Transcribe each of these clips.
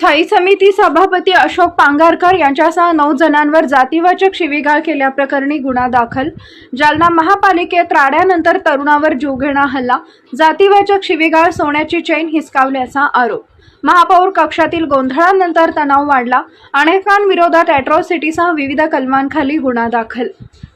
स्थायी समिती सभापती अशोक पांगारकर यांच्यासह 9 जणांवर जातीवाचक शिवीगाळ केल्याप्रकरणी गुन्हा दाखल। जालना महापालिकेत राड्यानंतर तरुणावर जीवघेणा हल्ला, जातीवाचक शिवीगाळ, सोन्याची चेन हिसकावल्याचा आरोप। महापौर कक्षातील गोंधळानंतर तणाव वाढला। अनेकांविरोधात अॅट्रॉसिटीसह विविध कलमांखाली गुन्हा दाखल।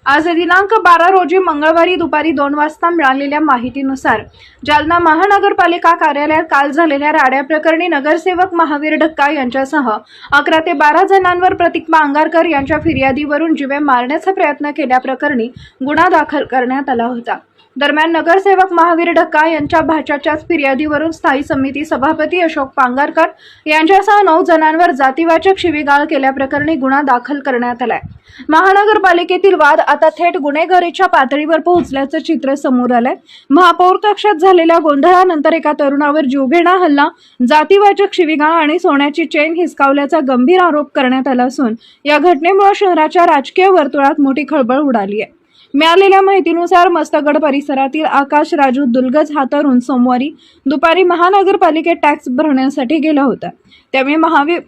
आज दिनांक 12 रोजी मंगळवारी दुपारी 2 वाजता मिळालेल्या माहितीनुसार जालना महानगरपालिका कार्यालयात काल झालेल्या राड्याप्रकरणी नगरसेवक महावीर ढक्का यांच्यासह 11 ते 12 जणांवर प्रतीक पांगारकर यांच्या फिर्यादीवरून जीवे मारण्याचा प्रयत्न केल्याप्रकरणी गुन्हा दाखल करण्यात आला होता। दरम्यान नगरसेवक महावीर ढक्का यांच्या भाच्याच्याच फिर्यादीवरून स्थायी समिती सभापती अशोक पांगारकर यांच्यासह 9 जणांवर जातीवाचक शिवीगाळ केल्याप्रकरणी गुन्हा दाखल करण्यात आलाय। महानगरपालिकेतील वाद आता थेट गुन्हेगारीच्या पातळीवर पोहोचल्याचं चित्र समोर आलंय। महापौर कक्षात झालेल्या गोंधळानंतर एका तरुणावर जीवघेणा हल्ला, जातीवाचक शिवीगाळ आणि सोन्याची चेन हिसकावल्याचा गंभीर आरोप करण्यात आला असून या घटनेमुळे शहराच्या राजकीय वर्तुळात मोठी खळबळ उडाली आहे। मिळालेल्या माहितीनुसार मस्तगड परिसरातील आकाश राजू दुलगज हा तरुण सोमवारी दुपारी महानगरपालिकेत टॅक्स भरण्यासाठी गेला होता। त्यामुळे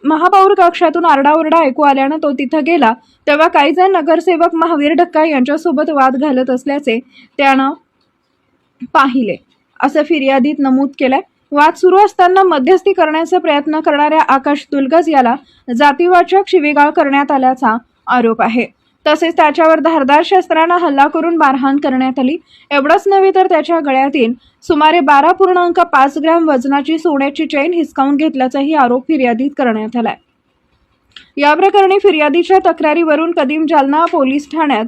महापौर कक्षातून आरडाओरडा ऐकू आल्यानं तो तिथं गेला तेव्हा काही जण नगरसेवक महावीर ढक्का यांच्यासोबत वाद घालत असल्याचे त्यानं पाहिले, असं फिर्यादीत नमूद केलंय। वाद सुरू असताना मध्यस्थी करण्याचा प्रयत्न करणाऱ्या आकाश दुलगज याला जातीवाचक शिवीगाळ करण्यात आल्याचा आरोप आहे। तसेच त्याच्यावर धारदार शस्त्राने हल्ला करून मारहाण करण्यात आली। एवढंच नव्हे तर त्याच्या गळ्यातील सुमारे 12.5 ग्रॅम वजनाची सोन्याची चेन हिसकावून घेतल्याचाही आरोप फिर्यादीत करण्यात आलाय। या प्रकरणी फिर्यादीच्या तक्रारीवरून कदीम जालना पोलीस ठाण्यात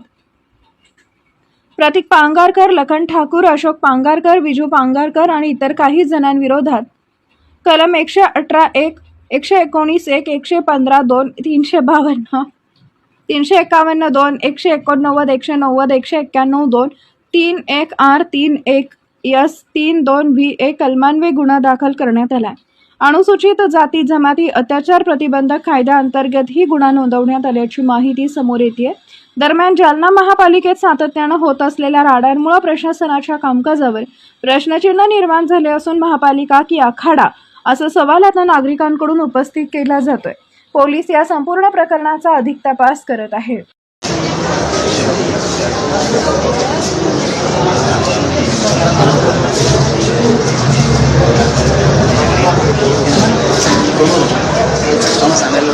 प्रतीक पांगारकर, लखन ठाकूर, अशोक पांगारकर, विजू पांगारकर आणि इतर काही जणांविरोधात कलम 118(1), 119(1), 115(2), 352, 351(2), 189, 190, 191(2), 31R, 31S, 32V कलमान्वये गुन्हा दाखल करण्यात आला। अनुसूचित जाती जमाती अत्याचार प्रतिबंधक कायद्याअंतर्गत ही गुन्हा नोंदवण्यात आल्याची माहिती समोर येते। दरम्यान जालना महापालिकेत सातत्यानं होत असलेल्या राड्यांमुळे प्रशासनाच्या कामकाजावर प्रश्नचिन्ह निर्माण झाले असून महापालिका की आखाडा असा सवाल आता नागरिकांकडून उपस्थित केला जातोय। पोलीस या संपूर्ण प्रकरणाचा अधिक तपास करत आहेत। सांगायला